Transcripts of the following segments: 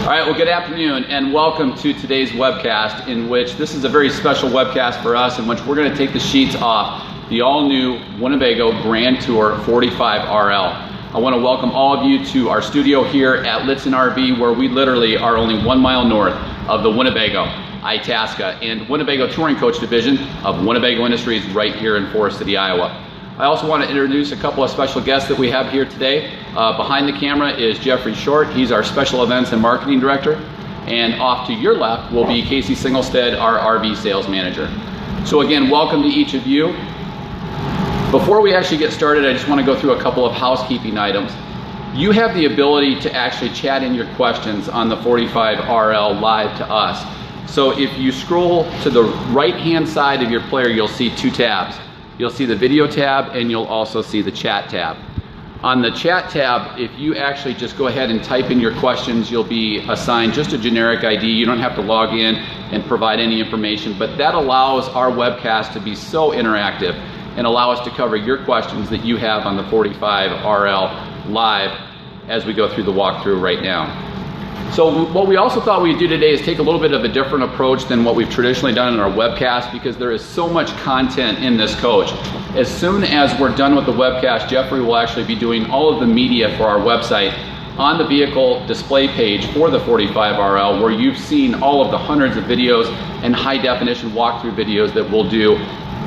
All right, well, good afternoon and welcome to today's webcast, in which this is a very special webcast for us, in which we're going to take the sheets off the all-new Winnebago Grand Tour 45 RL. I want to welcome all of you to our studio here at Lichtsinn RV, where we literally are only 1 mile north of the Winnebago, Itasca, and Winnebago Touring Coach Division of Winnebago Industries right here in Forest City, Iowa. I also want to introduce a couple of special guests that we have here today. Behind the camera is Jeffrey Short. He's our Special Events and Marketing Director. And off to your left will be Casey Singlestead, our RV Sales Manager. So again, welcome to each of you. Before we actually get started, I just want to go through a couple of housekeeping items. You have the ability to actually chat in your questions on the 45 RL live to us. So if you scroll to the right-hand side of your player, you'll see two tabs. You'll see the video tab and you'll also see the chat tab. On the chat tab, if you actually just go ahead and type in your questions, you'll be assigned just a generic ID. You don't have to log in and provide any information, but that allows our webcast to be so interactive and allow us to cover your questions that you have on the 45 RL live as we go through the walkthrough right now. So what we also thought we'd do today is take a little bit of a different approach than what we've traditionally done in our webcast, because there is so much content in this coach. As soon as we're done with the webcast, Jeffrey will actually be doing all of the media for our website on the vehicle display page for the 45 RL, where you've seen all of the hundreds of videos and high definition walkthrough videos that we'll do,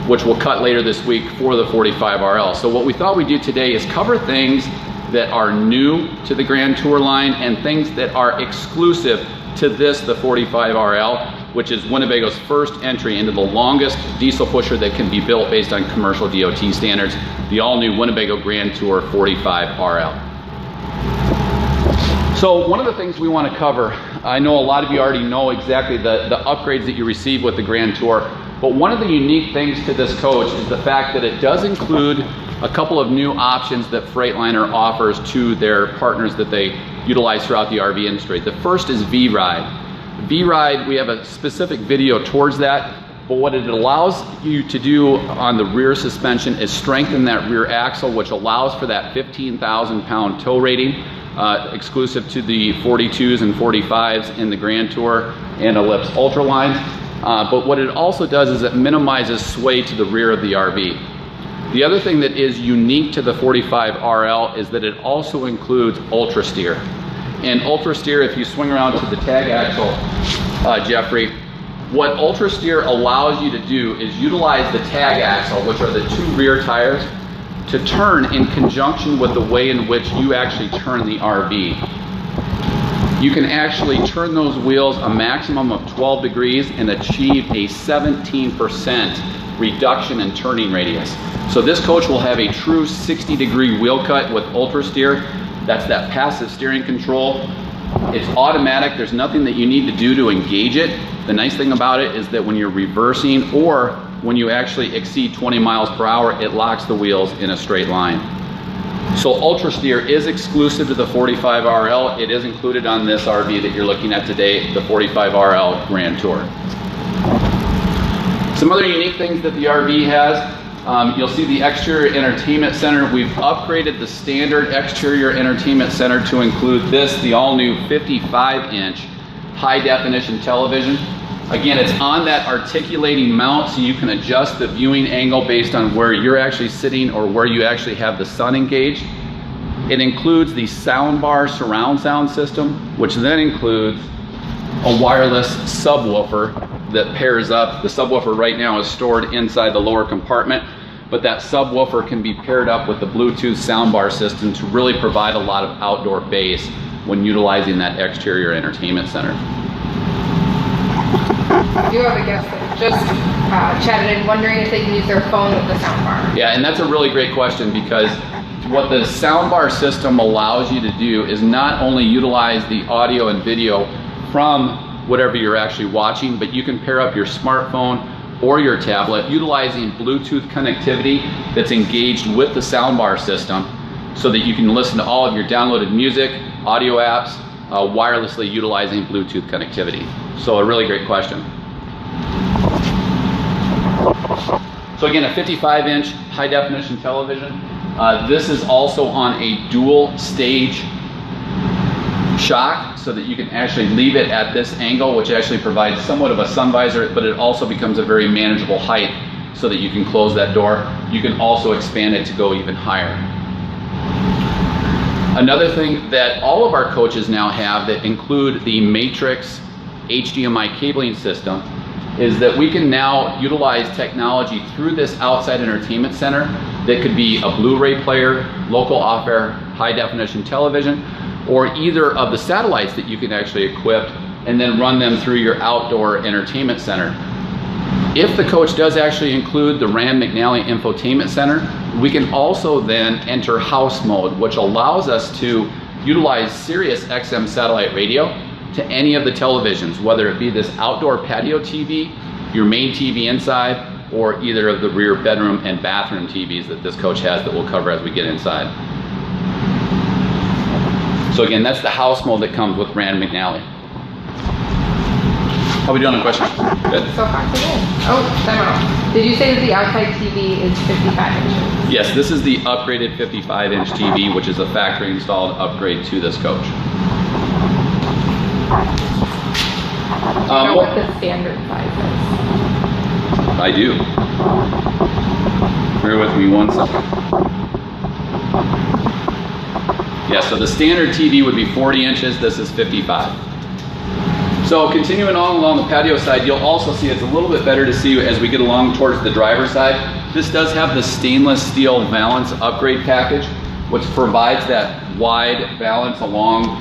which we'll cut later this week for the 45 RL. So what we thought we'd do today is cover things that are new to the Grand Tour line and things that are exclusive to this, the 45 RL, which is Winnebago's first entry into the longest diesel pusher that can be built based on commercial DOT standards, the all-new Winnebago Grand Tour 45 RL. So one of the things we want to cover, I know a lot of you already know exactly the upgrades that you receive with the Grand Tour, but one of the unique things to this coach is the fact that it does include a couple of new options that Freightliner offers to their partners that they utilize throughout the RV industry. The first is V-Ride. V-Ride, we have a specific video towards that, but what it allows you to do on the rear suspension is strengthen that rear axle, which allows for that 15,000 pound tow rating, exclusive to the 42s and 45s in the Grand Tour and Ellipse Ultra lines. But what it also does is it minimizes sway to the rear of the RV. The other thing that is unique to the 45 RL is that it also includes Ultra Steer. And Ultra Steer, if you swing around to the tag axle, Jeffrey, what Ultra Steer allows you to do is utilize the tag axle, which are the two rear tires, to turn in conjunction with the way in which you actually turn the RV. You can actually turn those wheels a maximum of 12 degrees and achieve a 17% reduction in turning radius. So this coach will have a true 60-degree wheel cut with Ultra Steer. That's that passive steering control. It's automatic. There's nothing that you need to do to engage it. The nice thing about it is that when you're reversing or when you actually exceed 20 miles per hour, it locks the wheels in a straight line. So Ultra Steer is exclusive to the 45 RL. It is included on this RV that you're looking at today, the 45 RL Grand Tour. Some other unique things that the RV has, you'll see the exterior entertainment center. We've upgraded the standard exterior entertainment center to include this, the all-new 55-inch high-definition television. Again, it's on that articulating mount, so you can adjust the viewing angle based on where you're actually sitting or where you actually have the sun engaged. It includes the soundbar surround sound system, which then includes a wireless subwoofer that pairs up. The subwoofer right now is stored inside the lower compartment, but that subwoofer can be paired up with the Bluetooth soundbar system to really provide a lot of outdoor bass when utilizing that exterior entertainment center. I do have a guest that just chatted in wondering if they can use their phone with the soundbar. Yeah, and that's a really great question, because what the soundbar system allows you to do is not only utilize the audio and video from whatever you're actually watching, but you can pair up your smartphone or your tablet utilizing Bluetooth connectivity that's engaged with the soundbar system, so that you can listen to all of your downloaded music, audio apps, wirelessly utilizing Bluetooth connectivity. So a really great question. So again, a 55-inch high-definition television. This is also on a dual stage shock so that you can actually leave it at this angle, which actually provides somewhat of a sun visor, but it also becomes a very manageable height so that you can close that door. You can also expand it to go even higher. Another thing that all of our coaches now have that include the Matrix HDMI cabling system is that we can now utilize technology through this outside entertainment center that could be a Blu-ray player, local off-air high definition television, or either of the satellites that you can actually equip and then run them through your outdoor entertainment center. If the coach does actually include the Rand McNally Infotainment Center, we can also then enter house mode, which allows us to utilize Sirius XM satellite radio to any of the televisions, whether it be this outdoor patio TV, your main TV inside, or either of the rear bedroom and bathroom TVs that this coach has that we'll cover as we get inside. So again, that's the house mode that comes with Rand McNally. How are we doing on questions? Good? So far, so good. Oh, time out. Did you say that the outside TV is 55 inches? Yes, this is the upgraded 55-inch TV, which is a factory installed upgrade to this coach. Do you know what the standard size is? I do. Bear with me one second. Yeah, so the standard TV would be 40 inches, this is 55. So continuing on along the patio side, you'll also see it's a little bit better to see as we get along towards the driver's side. This does have the stainless steel valance upgrade package, which provides that wide valance along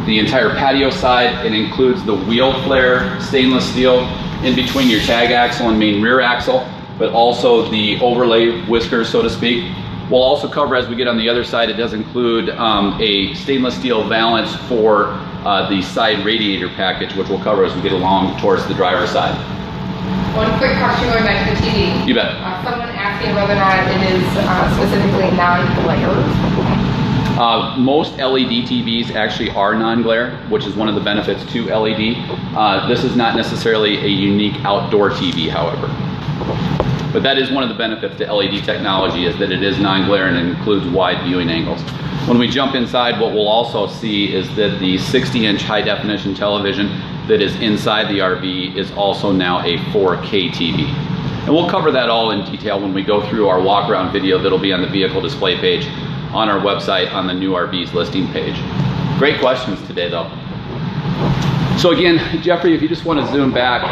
the entire patio side. It includes the wheel flare stainless steel in between your tag axle and main rear axle, but also the overlay whiskers, so to speak. We'll also cover as we get on the other side, it does include a stainless steel valance for the side radiator package, which we'll cover as we get along towards the driver's side. One quick question going back to the TV. You bet. Someone asking whether or not it is specifically non-glare. Most LED TVs actually are non-glare, which is one of the benefits to LED. This is not necessarily a unique outdoor TV, however. But that is one of the benefits to LED technology, is that it is non-glare and it includes wide viewing angles. When we jump inside, what we'll also see is that the 60-inch high-definition television that is inside the RV is also now a 4K TV. And we'll cover that all in detail when we go through our walk-around video that'll be on the vehicle display page on our website on the new RVs listing page. Great questions today, though. So again, Jeffrey, if you just want to zoom back,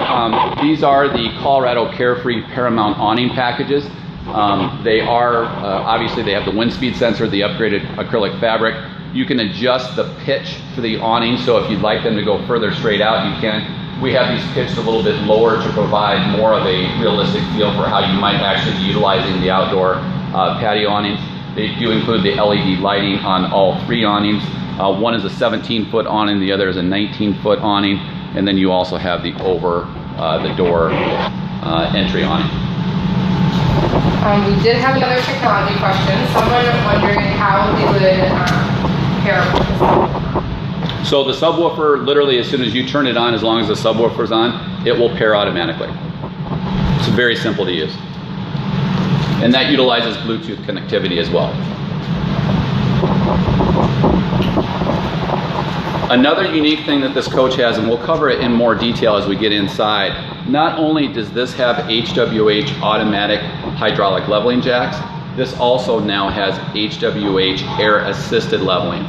these are the Colorado Carefree Paramount awning packages. They are, obviously they have the wind speed sensor, the upgraded acrylic fabric. You can adjust the pitch for the awning, so if you'd like them to go further straight out, you can. We have these pitched a little bit lower to provide more of a realistic feel for how you might actually be utilizing the outdoor patio awnings. They do include the LED lighting on all three awnings. One is a 17-foot awning, the other is a 19-foot awning, and then you also have the over the door entry awning. We did have another technology question. Someone wondering how they would pair with the subwoofer. So the subwoofer, literally as soon as you turn it on, as long as the subwoofer's on, it will pair automatically. It's very simple to use. And that utilizes Bluetooth connectivity as well. Another unique thing that this coach has, and we'll cover it in more detail as we get inside, not only does this have HWH automatic hydraulic leveling jacks, this also now has HWH air assisted leveling.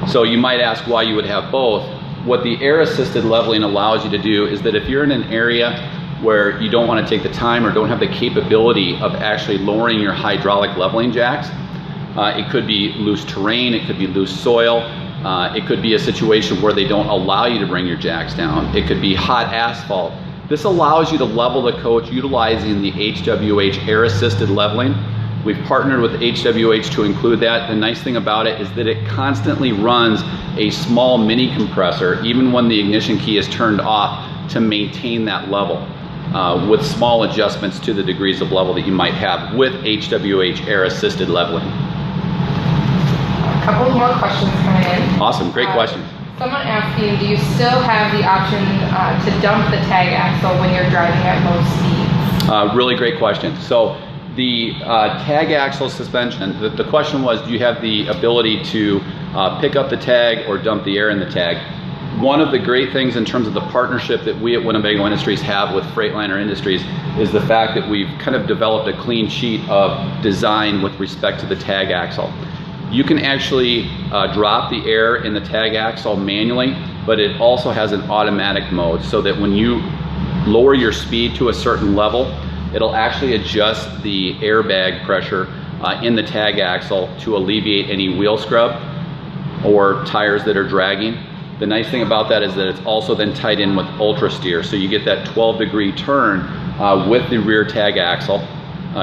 So you might ask why you would have both. What the air assisted leveling allows you to do is that if you're in an area where you don't want to take the time or don't have the capability of actually lowering your hydraulic leveling jacks, it could be loose terrain, it could be loose soil, it could be a situation where they don't allow you to bring your jacks down, it could be hot asphalt. This allows you to level the coach utilizing the HWH air assisted leveling. We've partnered with HWH to include that. The nice thing about it is that it constantly runs a small mini compressor even when the ignition key is turned off to maintain that level with small adjustments to the degrees of level that you might have with HWH air assisted leveling. A couple more questions coming in. Awesome, great question. Someone asking, do you still have the option to dump the tag axle when you're driving at low speeds? Really great question. So the tag axle suspension, the question was, do you have the ability to pick up the tag or dump the air in the tag. One of the great things in terms of the partnership that we at Winnebago Industries have with Freightliner Industries is the fact that we've kind of developed a clean sheet of design with respect to the tag axle. You can actually drop the air in the tag axle manually, but it also has an automatic mode so that when you lower your speed to a certain level, it'll actually adjust the airbag pressure in the tag axle to alleviate any wheel scrub or tires that are dragging. The nice thing about that is that it's also then tied in with ultra steer, so you get that 12-degree turn with the rear tag axle.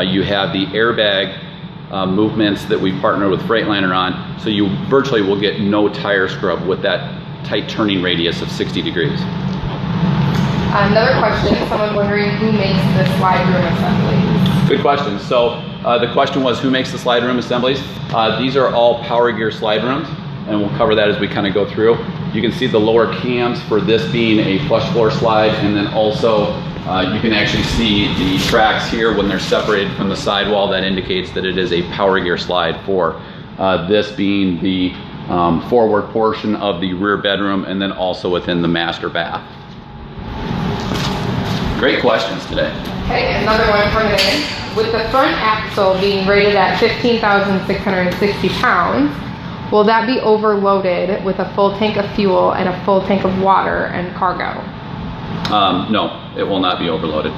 You have the airbag movements that we partner with Freightliner on, so you virtually will get no tire scrub with that tight turning radius of 60 degrees. Another question, someone wondering who makes the slide room assemblies? Good question. So the question was, who makes the slide room assemblies? These are all Power Gear slide rooms, and we'll cover that as we kind of go through. You can see the lower cams for this being a flush floor slide, and then also you can actually see the tracks here when they're separated from the sidewall. That indicates that it is a Power Gear slide for this being the forward portion of the rear bedroom, and then also within the master bath. Great questions today. Okay, another one coming in. With the front axle being rated at 15,660 pounds, will that be overloaded with a full tank of fuel and a full tank of water and cargo? No, it will not be overloaded.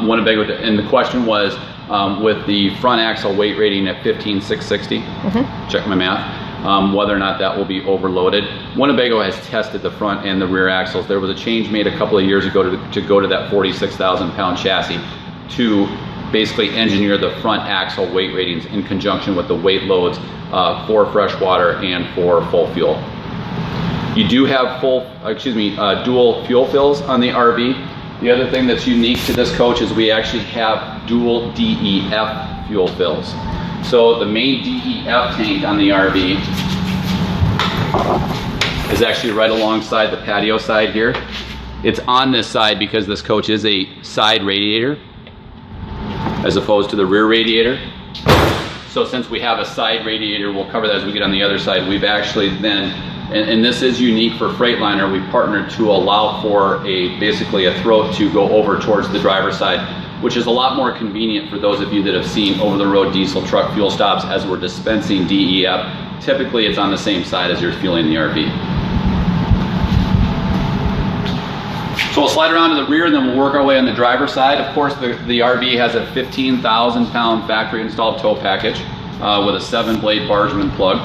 Winnebago, and the question was with the front axle weight rating at 15,660, check my math, whether or not that will be overloaded. Winnebago has tested the front and the rear axles. There was a change made a couple of years ago to go to that 46,000 pound chassis to basically engineer the front axle weight ratings in conjunction with the weight loads for fresh water and for full fuel. You do have dual fuel fills on the RV. The other thing that's unique to this coach is we actually have dual DEF fuel fills. So the main DEF tank on the RV is actually right alongside the patio side here. It's on this side because this coach is a side radiator as opposed to the rear radiator. So since we have a side radiator, we'll cover that as we get on the other side. We've actually then, and this is unique for Freightliner, we partnered to allow for basically a throat to go over towards the driver's side, which is a lot more convenient for those of you that have seen over-the-road diesel truck fuel stops as we're dispensing DEF. Typically it's on the same side as you're fueling the RV. So we'll slide around to the rear and then we'll work our way on the driver's side. Of course, the RV has a 15,000 pound factory installed tow package with a 7-blade Bargeman plug.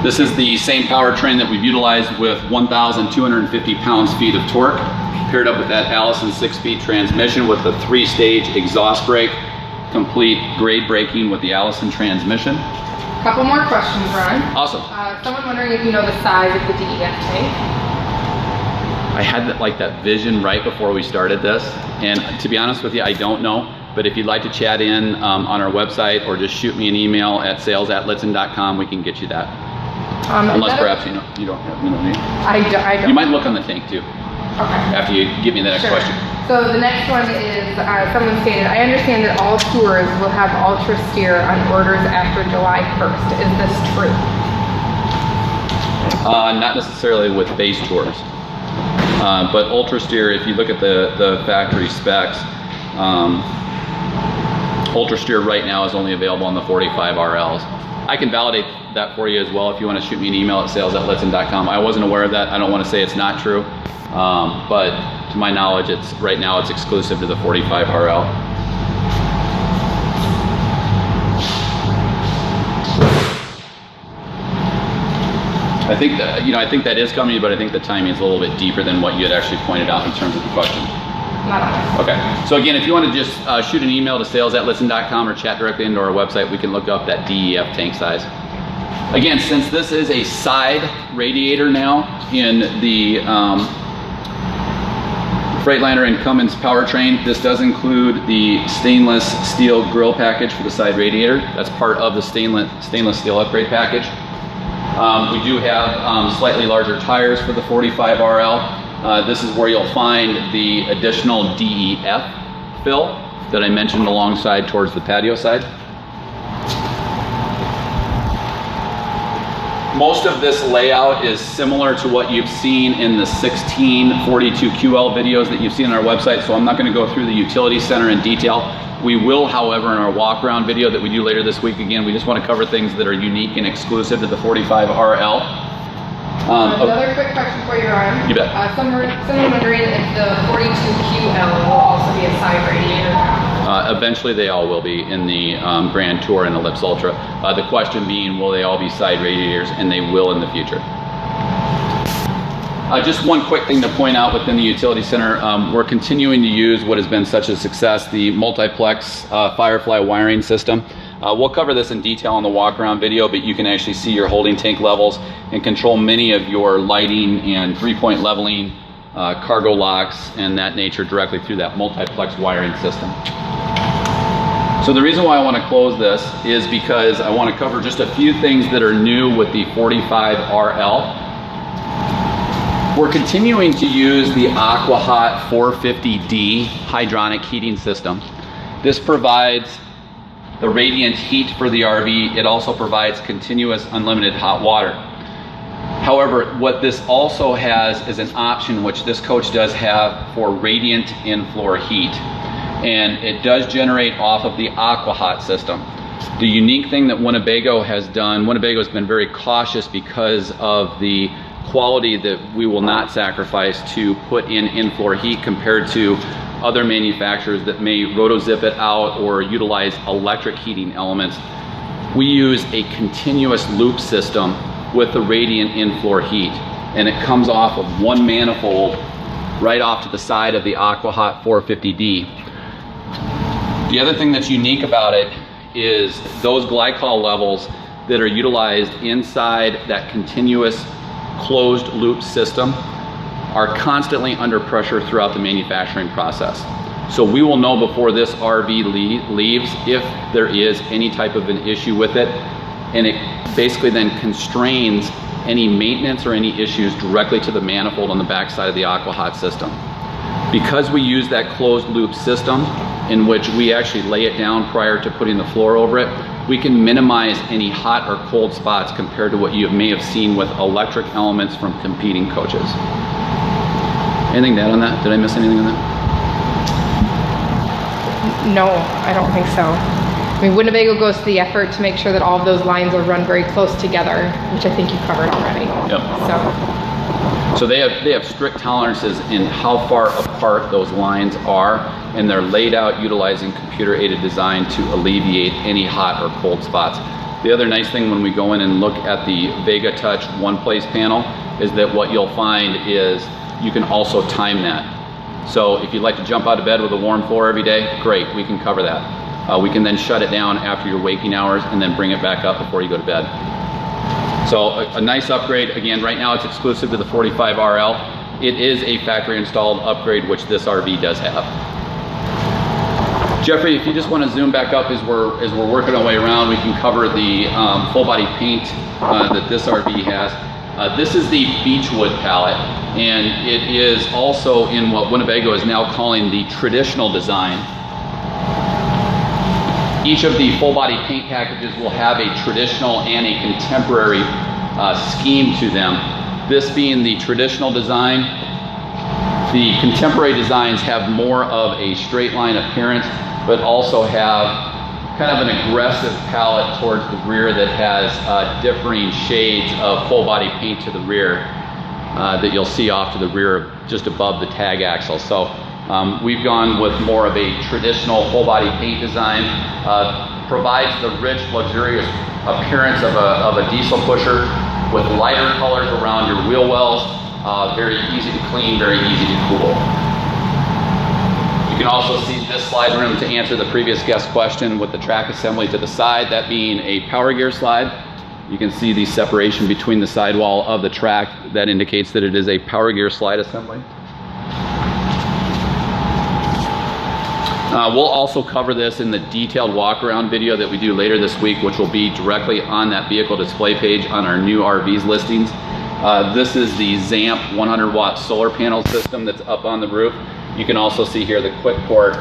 This is the same powertrain that we've utilized with 1,250 pounds-feet of torque, paired up with that Allison 6-speed transmission with the 3-stage exhaust brake, complete grade braking with the Allison transmission. Couple more questions, Ron. Awesome. Someone wondering if you know the size of the DEF tank. I had that vision right before we started this, and to be honest with you, I don't know. But if you'd like to chat in on our website or just shoot me an email at sales@lichtsinn.com, we can get you that. Unless perhaps you don't have me. I don't. You might look on the tank too. Okay. After you give me the next question. So the next one is, someone stated, I understand that all tours will have ultra steer on orders after July 1st. Is this true? Not necessarily with base tours. But ultra steer, if you look at the factory specs, ultra steer right now is only available on the 45 RLs. I can validate that for you as well if you want to shoot me an email at sales@lichtsinn.com. I wasn't aware of that. I don't want to say it's not true, but to my knowledge, right now it's exclusive to the 45 RL. I think that is coming, but I think the timing is a little bit deeper than what you had actually pointed out in terms of the question. Not honest. Okay. So again, if you want to just shoot an email to sales@lichtsinn.com or chat directly into our website, we can look up that DEF tank size. Again, since this is a side radiator now in the Freightliner and Cummins powertrain, this does include the stainless steel grill package for the side radiator. That's part of the stainless steel upgrade package. We do have slightly larger tires for the 45 RL. This is where you'll find the additional DEF fill that I mentioned alongside towards the patio side. Most of this layout is similar to what you've seen in the 1642 QL videos that you've seen on our website, so I'm not going to go through the utility center in detail. We will, however, in our walk around video that we do later this week, again, we just want to cover things that are unique and exclusive to the 45RL. Another quick question for you, Ryan. You bet. Someone wondering if the 42QL will also be a side radiator now. Eventually they all will be in the Grand Tour and the Ellipse Ultra. The question being, will they all be side radiators? And they will in the future. Just one quick thing to point out within the utility center, we're continuing to use what has been such a success, the multiplex Firefly wiring system. We'll cover this in detail on the walk around video, but you can actually see your holding tank levels and control many of your lighting and 3-point leveling, cargo locks and that nature directly through that multiplex wiring system. So the reason why I want to close this is because I want to cover just a few things that are new with the 45RL. We're continuing to use the AquaHot 450D hydronic heating system. This provides the radiant heat for the RV. It also provides continuous unlimited hot water. However, what this also has is an option which this coach does have for radiant in-floor heat. And it does generate off of the AquaHot system. The unique thing that Winnebago has done, Winnebago has been very cautious because of the quality that we will not sacrifice to put in-floor heat compared to other manufacturers that may roto-zip it out or utilize electric heating elements. We use a continuous loop system with the radiant in-floor heat, and it comes off of one manifold right off to the side of the AquaHot 450D. The other thing that's unique about it is those glycol levels that are utilized inside that continuous closed loop system are constantly under pressure throughout the manufacturing process. So we will know before this RV leaves if there is any type of an issue with it, and it basically then constrains any maintenance or any issues directly to the manifold on the backside of the AquaHot system. Because we use that closed loop system in which we actually lay it down prior to putting the floor over it, we can minimize any hot or cold spots compared to what you may have seen with electric elements from competing coaches. Anything to add on that? Did I miss anything on that? No, I don't think so. I mean, Winnebago goes to the effort to make sure that all of those lines are run very close together, which I think you covered already. Yep. So they have strict tolerances in how far apart those lines are, and they're laid out utilizing computer-aided design to alleviate any hot or cold spots. The other nice thing when we go in and look at the Vega Touch one-place panel is that what you'll find is you can also time that. So if you'd like to jump out of bed with a warm floor every day, great, we can cover that. We can then shut it down after your waking hours and then bring it back up before you go to bed. So a nice upgrade. Again, right now it's exclusive to the 45RL. It is a factory installed upgrade, which this RV does have. Jeffrey, if you just want to zoom back up as we're working our way around, we can cover the full body paint that this RV has. This is the Beechwood palette, and it is also in what Winnebago is now calling the traditional design. Each of the full body paint packages will have a traditional and a contemporary scheme to them. This being the traditional design, the contemporary designs have more of a straight line appearance, but also have kind of an aggressive palette towards the rear that has differing shades of full body paint to the rear that you'll see off to the rear just above the tag axle. So we've gone with more of a traditional full body paint design, provides the rich, luxurious appearance of a diesel pusher with lighter colors around your wheel wells, very easy to clean, very easy to cool. You can also see this slide room to answer the previous guest question with the track assembly to the side, that being a power gear slide. You can see the separation between the sidewall of the track. That indicates that it is a power gear slide assembly. We'll also cover this in the detailed walk around video that we do later this week, which will be directly on that vehicle display page on our new RVs listings. This is the ZAMP 100 watt solar panel system that's up on the roof. You can also see here the quick port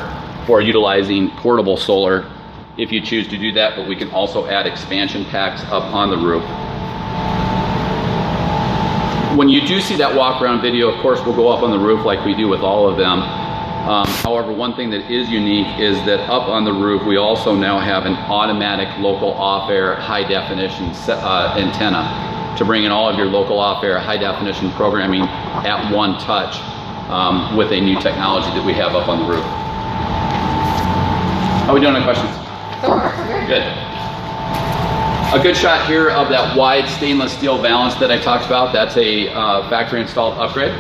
for utilizing portable solar if you choose to do that, but we can also add expansion packs up on the roof. When you do see that walk around video, of course, we'll go up on the roof like we do with all of them. However, one thing that is unique is that up on the roof, we also now have an automatic local off-air high definition antenna to bring in all of your local off-air high definition programming at one touch with a new technology that we have up on the roof. How are we doing on questions? So far, so good. Good. A good shot here of that wide stainless steel valance that I talked about. That's a factory installed upgrade.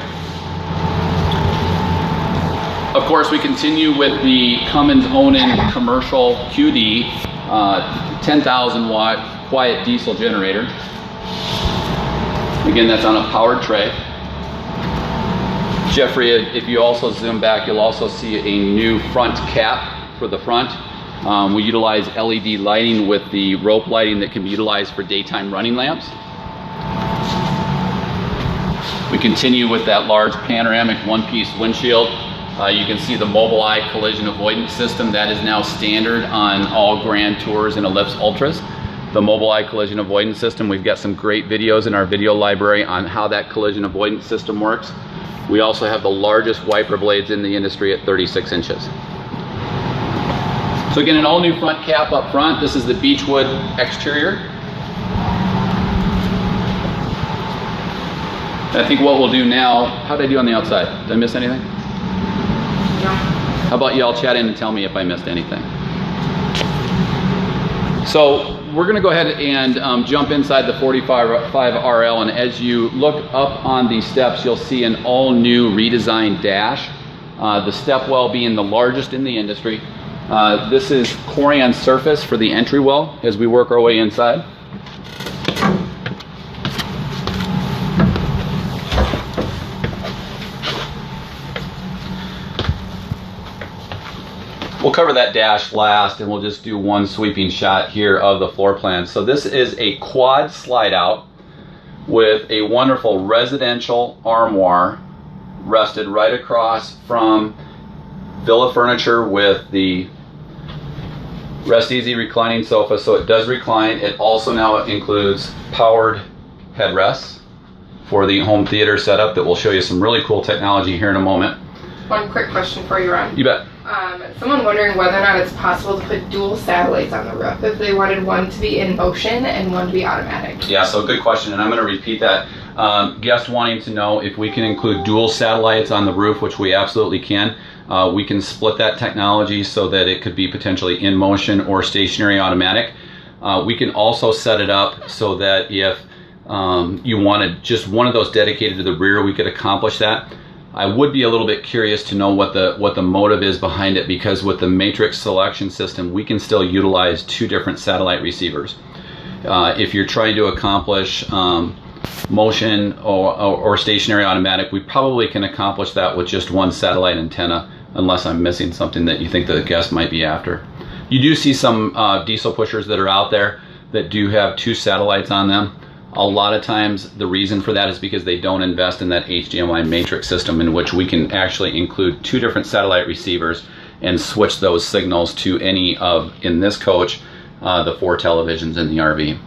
Of course, we continue with the Cummins Awning commercial QD 10,000 watt quiet diesel generator. Again, that's on a powered tray. Jeffrey, if you also zoom back, you'll also see a new front cap for the front. We utilize LED lighting with the rope lighting that can be utilized for daytime running lamps. We continue with that large panoramic one-piece windshield. You can see the Mobileye collision avoidance system that is now standard on all Grand Tours and Ellipse Ultras. The Mobileye collision avoidance system, we've got some great videos in our video library on how that collision avoidance system works. We also have the largest wiper blades in the industry at 36 inches. So again, an all new front cap up front. This is the Beechwood exterior. I think what we'll do now, how did I do on the outside? Did I miss anything? No. How about y'all chat in and tell me if I missed anything? So we're gonna go ahead and jump inside the 45 RL, and as you look up on the steps, you'll see an all new redesigned dash. The step well being the largest in the industry. This is Corian surface for the entry well as we work our way inside. We'll cover that dash last, and we'll just do one sweeping shot here of the floor plan. So this is a quad slide out with a wonderful residential armoire rested right across from villa furniture with the Rest Easy reclining sofa, so it does recline. It also now includes powered headrests for the home theater setup that will show you some really cool technology here in a moment. One quick question for you, Ron. You bet. Someone wondering whether or not it's possible to put dual satellites on the roof, if they wanted one to be in motion and one to be automatic. Yeah, so good question, and I'm going to repeat that. Guest wanting to know if we can include dual satellites on the roof, which we absolutely can. We can split that technology so that it could be potentially in motion or stationary automatic. We can also set it up so that if you wanted just one of those dedicated to the rear, we could accomplish that. I would be a little bit curious to know what the motive is behind it, because with the matrix selection system, we can still utilize two different satellite receivers. If you're trying to accomplish motion or stationary automatic, we probably can accomplish that with just one satellite antenna, unless I'm missing something that you think the guest might be after. You do see some diesel pushers that are out there that do have two satellites on them. A lot of times the reason for that is because they don't invest in that HDMI matrix system, in which we can actually include two different satellite receivers and switch those signals to any of, in this coach, the 4 televisions in the RV.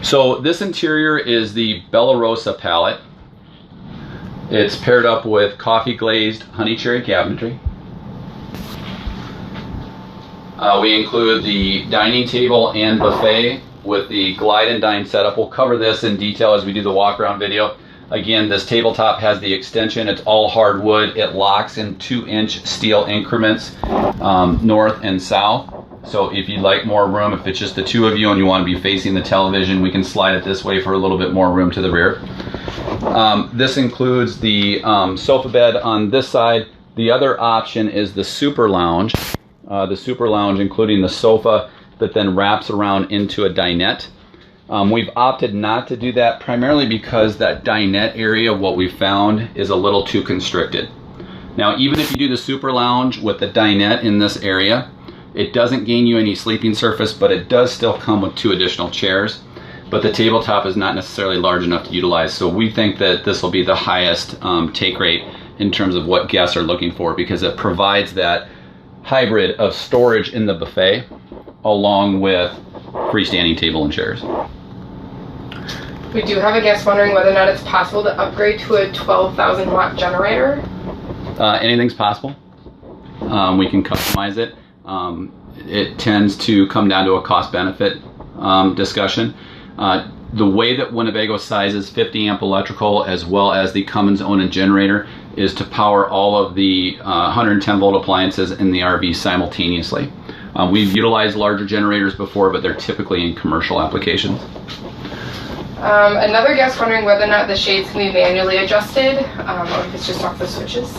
So this interior is the Bella Rosa palette. It's paired up with coffee glazed honey cherry cabinetry. We include the dining table and buffet with the glide and dine setup. We'll cover this in detail as we do the walk around video. Again, this tabletop has the extension. It's all hardwood. It locks in 2-inch steel increments, north and south. So if you'd like more room, if it's just the two of you and you want to be facing the television, we can slide it this way for a little bit more room to the rear. This includes the sofa bed on this side. The other option is the Super Lounge. The Super Lounge including the sofa that then wraps around into a dinette. We've opted not to do that primarily because that dinette area, what we found, is a little too constricted. Now, even if you do the Super Lounge with the dinette in this area, it doesn't gain you any sleeping surface, but it does still come with 2 additional chairs. But the tabletop is not necessarily large enough to utilize, so we think that this will be the highest take rate in terms of what guests are looking for, because it provides that hybrid of storage in the buffet along with freestanding table and chairs. We do have a guest wondering whether or not it's possible to upgrade to a 12,000 watt generator. Anything's possible. We can customize it. It tends to come down to a cost-benefit discussion. The way that Winnebago sizes 50 amp electrical as well as the Cummins Onan generator is to power all of the 110 volt appliances in the RV simultaneously. We've utilized larger generators before, but they're typically in commercial applications. Another guest wondering whether or not the shades can be manually adjusted, or if it's just off the switches.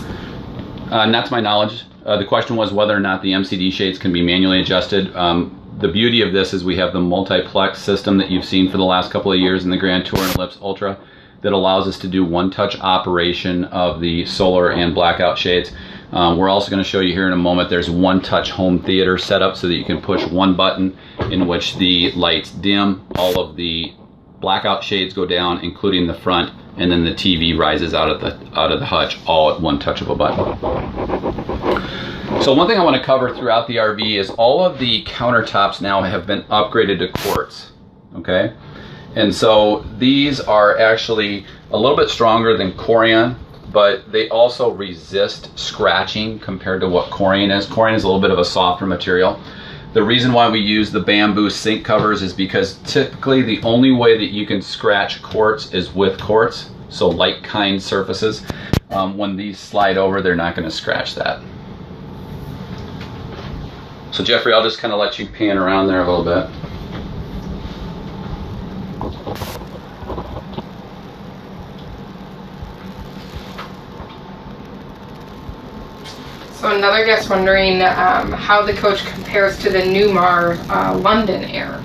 Not to my knowledge. The question was whether or not the MCD shades can be manually adjusted. The beauty of this is we have the multiplex system that you've seen for the last couple of years in the Grand Tour and Ellipse Ultra that allows us to do one-touch operation of the solar and blackout shades. We're also going to show you here in a moment there's one-touch home theater setup so that you can push one button in which the lights dim, all of the blackout shades go down, including the front, and then the TV rises out of the hutch, all at one touch of a button. So one thing I want to cover throughout the RV is all of the countertops now have been upgraded to quartz, okay? And so these are actually a little bit stronger than Corian, but they also resist scratching compared to what Corian is. Corian is a little bit of a softer material. The reason why we use the bamboo sink covers is because typically the only way that you can scratch quartz is with quartz, so like kind surfaces. When these slide over, they're not going to scratch that. So Jeffrey, I'll just kind of let you pan around there a little bit. So another guest wondering how the coach compares to the Newmar London Air.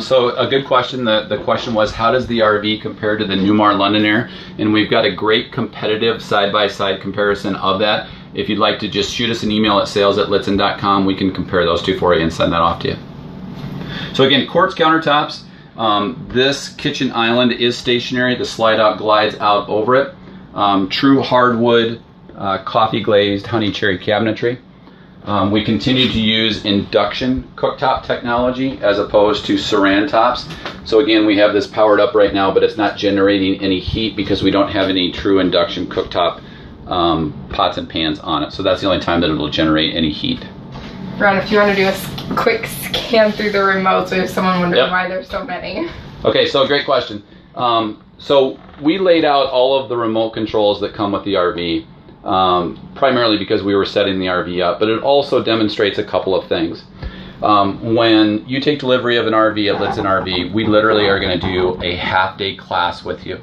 So a good question. The question was, how does the RV compare to the Newmar London Air? And we've got a great competitive side-by-side comparison of that. If you'd like to just shoot us an email at sales@lichtsinn.com, we can compare those two for you and send that off to you. So again, quartz countertops. This kitchen island is stationary. The slide out glides out over it. True hardwood, coffee glazed honey cherry cabinetry. We continue to use induction cooktop technology as opposed to saran tops. So again, we have this powered up right now, but it's not generating any heat because we don't have any true induction cooktop pots and pans on it. So that's the only time that it'll generate any heat. Ron, if you want to do a quick scan through the remotes, we have someone wondering why there's so many. Okay, so great question. So we laid out all of the remote controls that come with the RV. Primarily because we were setting the RV up, but it also demonstrates a couple of things. When you take delivery of an RV at Lichtsinn RV, we literally are going to do a half-day class with you,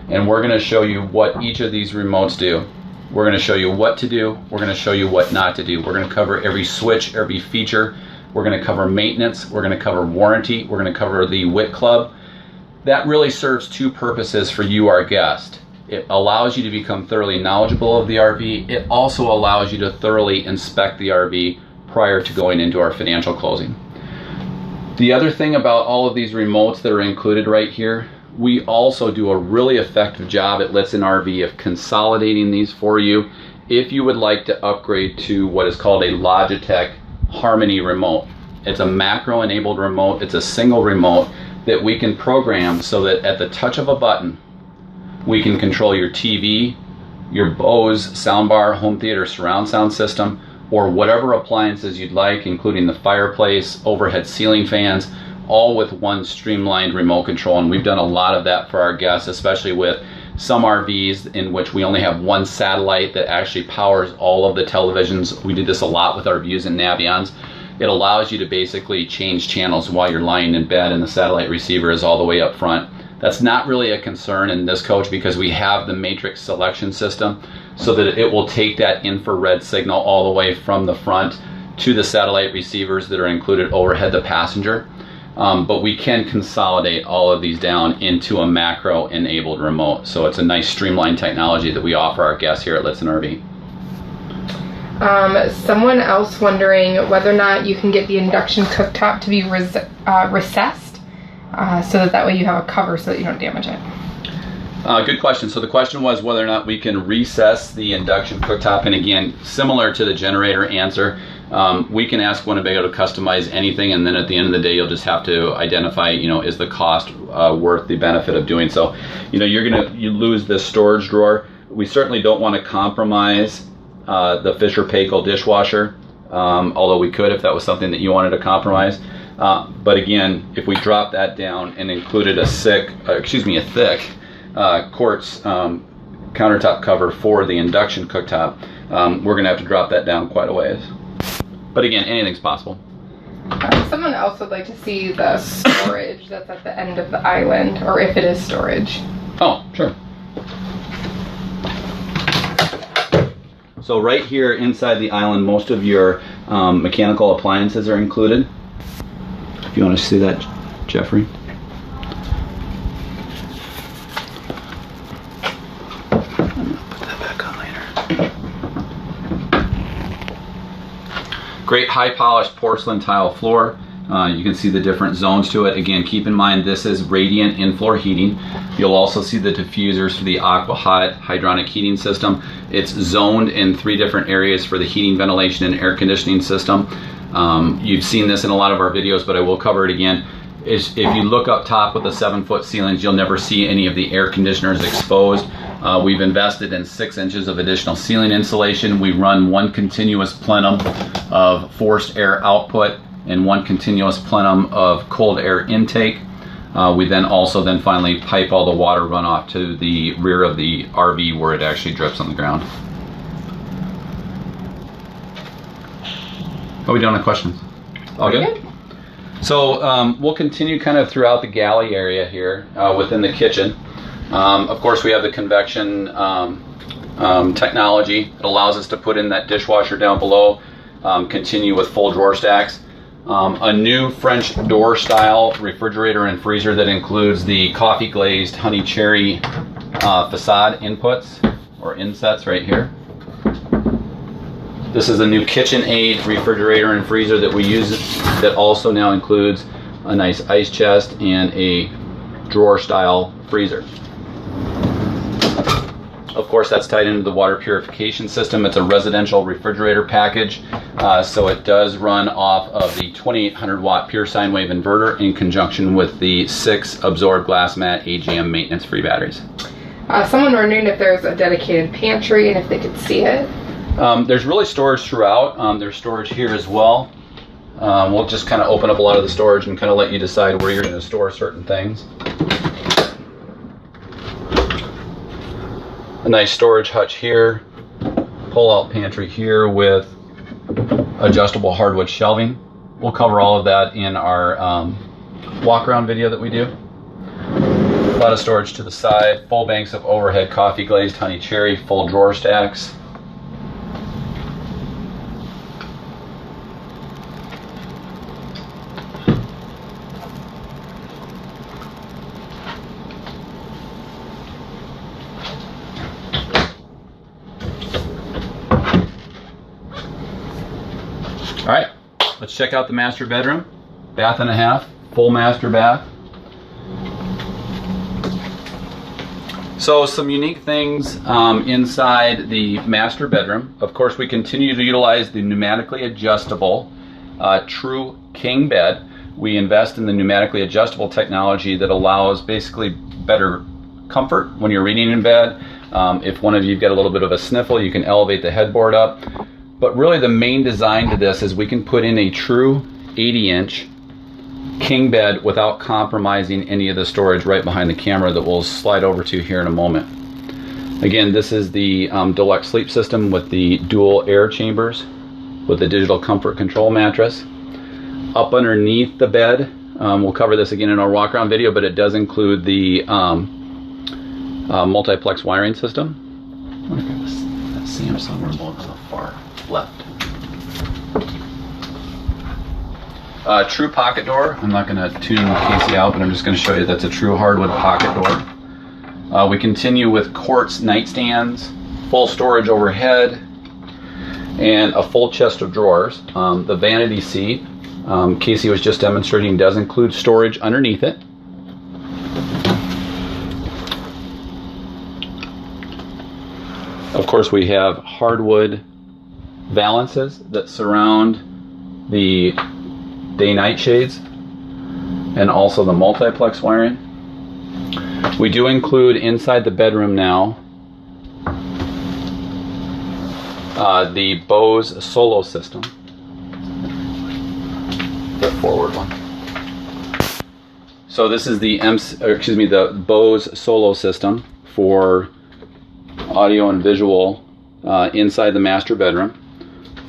and we're going to show you what each of these remotes do. We're going to show you what to do. We're going to show you what not to do. We're going to cover every switch, every feature. We're going to cover maintenance. We're going to cover warranty. We're going to cover the WIT Club. That really serves two purposes for you, our guest. It allows you to become thoroughly knowledgeable of the RV. It also allows you to thoroughly inspect the RV prior to going into our financial closing. The other thing about all of these remotes that are included right here, we also do a really effective job at Lichtsinn RV of consolidating these for you if you would like to upgrade to what is called a Logitech Harmony remote. It's a macro enabled remote. It's a single remote that we can program so that at the touch of a button, we can control your TV, your Bose soundbar, home theater surround sound system, or whatever appliances you'd like, including the fireplace, overhead ceiling fans, all with one streamlined remote control. And we've done a lot of that for our guests, especially with some RVs in which we only have one satellite that actually powers all of the televisions. We did this a lot with our Views and Navions. It allows you to basically change channels while you're lying in bed, and the satellite receiver is all the way up front. That's not really a concern in this coach because we have the matrix selection system so that it will take that infrared signal all the way from the front to the satellite receivers that are included overhead the passenger. But we can consolidate all of these down into a macro enabled remote. So it's a nice streamlined technology that we offer our guests here at Lichtsinn RV. Someone else wondering whether or not you can get the induction cooktop to be recessed. So that way you have a cover so that you don't damage it. Good question. So the question was whether or not we can recess the induction cooktop. And again, similar to the generator answer, We can ask Winnebago to customize anything, and then at the end of the day, you'll just have to identify, you know, is the cost worth the benefit of doing so. You know, you lose this storage drawer. We certainly don't want to compromise the Fisher Paykel dishwasher, although we could if that was something that you wanted to compromise. But again, if we drop that down and included a thick quartz countertop cover for the induction cooktop, we're going to have to drop that down quite a ways. But again, anything's possible. Someone else would like to see the storage that's at the end of the island, or if it is storage. Oh, sure. So right here inside the island, most of your mechanical appliances are included. If you want to see that, Jeffrey. Great high polished porcelain tile floor. You can see the different zones to it. Again, keep in mind this is radiant in-floor heating. You'll also see the diffusers for the Aqua Hot hydronic heating system. It's zoned in 3 different areas for the heating, ventilation, and air conditioning system. You've seen this in a lot of our videos, but I will cover it again. If you look up top with the 7-foot ceilings, you'll never see any of the air conditioners exposed. We've invested in 6 inches of additional ceiling insulation. We run 1 continuous plenum of forced air output and 1 continuous plenum of cold air intake. We then finally pipe all the water runoff to the rear of the RV where it actually drips on the ground. Are we done with questions? All good? So we'll continue kind of throughout the galley area here within the kitchen. Of course, we have the convection technology. It allows us to put in that dishwasher down below, continue with full drawer stacks. A new French door style refrigerator and freezer that includes the coffee glazed honey cherry facade inputs or insets right here. This is a new KitchenAid refrigerator and freezer that we use that also now includes a nice ice chest and a drawer style freezer. Of course, that's tied into the water purification system. It's a residential refrigerator package, so it does run off of the 2800 watt pure sine wave inverter in conjunction with the 6 absorbed glass mat AGM maintenance free batteries. Someone wondering if there's a dedicated pantry and if they could see it. There's really storage throughout. There's storage here as well. We'll just kind of open up a lot of the storage and kind of let you decide where you're going to store certain things. A nice storage hutch here, pull-out pantry here with adjustable hardwood shelving. We'll cover all of that in our walk-around video that we do. A lot of storage to the side, full banks of overhead coffee glazed honey cherry, full drawer stacks. All right, let's check out the master bedroom. Bath and a half, full master bath. So some unique things inside the master bedroom. Of course, we continue to utilize the pneumatically adjustable true king bed. We invest in the pneumatically adjustable technology that allows basically better comfort when you're reading in bed. If one of you've got a little bit of a sniffle, you can elevate the headboard up. But really the main design to this is we can put in a true 80-inch king bed without compromising any of the storage right behind the camera that we'll slide over to here in a moment. Again, this is the deluxe sleep system with the dual air chambers with the digital comfort control mattress. Up underneath the bed, we'll cover this again in our walk around video, but it does include the multiplex wiring system. I wonder if that Samsung remote so far left. True pocket door. I'm not going to tune Casey out, but I'm just going to show you that's a true hardwood pocket door. We continue with quartz nightstands, full storage overhead, and a full chest of drawers. The vanity seat, Casey was just demonstrating, does include storage underneath it. Of course, we have hardwood valances that surround the day-night shades and also the multiplex wiring. We do include inside the bedroom now the Bose Solo system. The forward one. So this is the the Bose Solo system for audio and visual inside the master bedroom.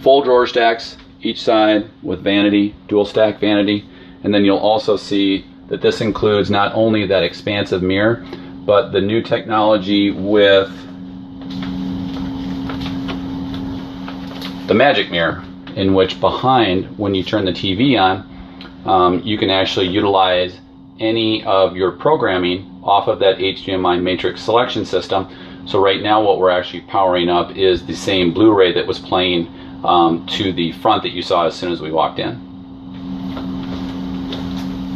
Full drawer stacks each side with vanity, dual stack vanity, and then you'll also see that this includes not only that expansive mirror, but the new technology with the magic mirror, in which behind, when you turn the TV on, you can actually utilize any of your programming off of that HDMI matrix selection system. So right now what we're actually powering up is the same Blu-ray that was playing to the front that you saw as soon as we walked in.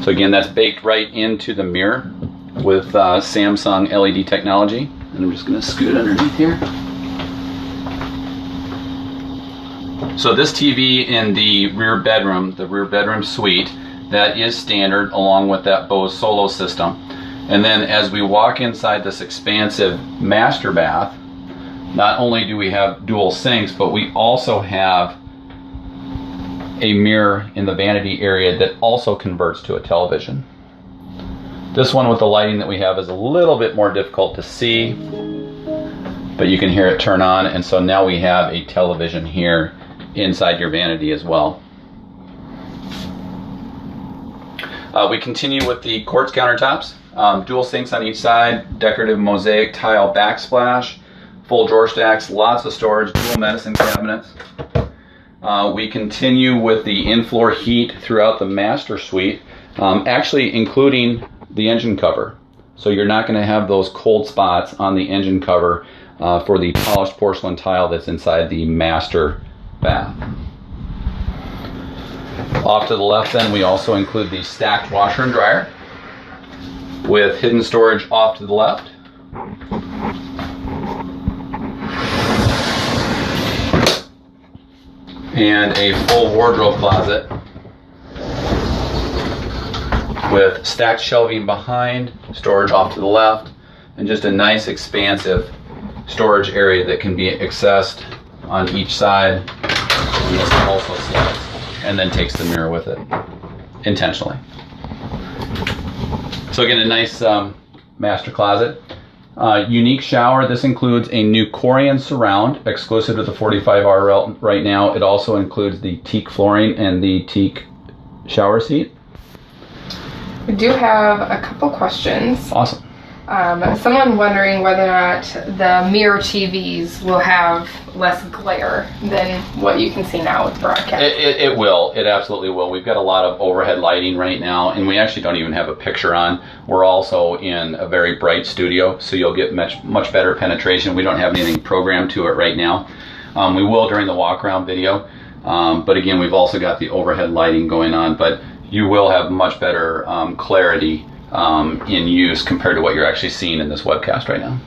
So again, that's baked right into the mirror with Samsung LED technology. And I'm just going to scoot underneath here. So this TV in the rear bedroom suite, that is standard along with that Bose Solo system. And then as we walk inside this expansive master bath, not only do we have dual sinks, but we also have a mirror in the vanity area that also converts to a television. This one with the lighting that we have is a little bit more difficult to see, but you can hear it turn on, and so now we have a television here inside your vanity as well. We continue with the quartz countertops, dual sinks on each side, decorative mosaic tile backsplash, full drawer stacks, lots of storage, dual medicine cabinets. We continue with the in-floor heat throughout the master suite, actually including the engine cover. So you're not going to have those cold spots on the engine cover for the polished porcelain tile that's inside the master bath. Off to the left then, we also include the stacked washer and dryer with hidden storage off to the left. And a full wardrobe closet with stacked shelving behind, storage off to the left, and just a nice expansive storage area that can be accessed on each side. And this also slides and then takes the mirror with it intentionally. So again, a nice master closet. Unique shower. This includes a new Corian surround exclusive to the 45R right now. It also includes the teak flooring and the teak shower seat. We do have a couple questions. Awesome. Someone wondering whether or not the mirror TVs will have less glare than what you can see now with broadcast. It will. It absolutely will. We've got a lot of overhead lighting right now, and we actually don't even have a picture on. We're also in a very bright studio, so you'll get much better penetration. We don't have anything programmed to it right now. We will during the walk around video, but again, we've also got the overhead lighting going on, but you will have much better clarity in use compared to what you're actually seeing in this webcast right now.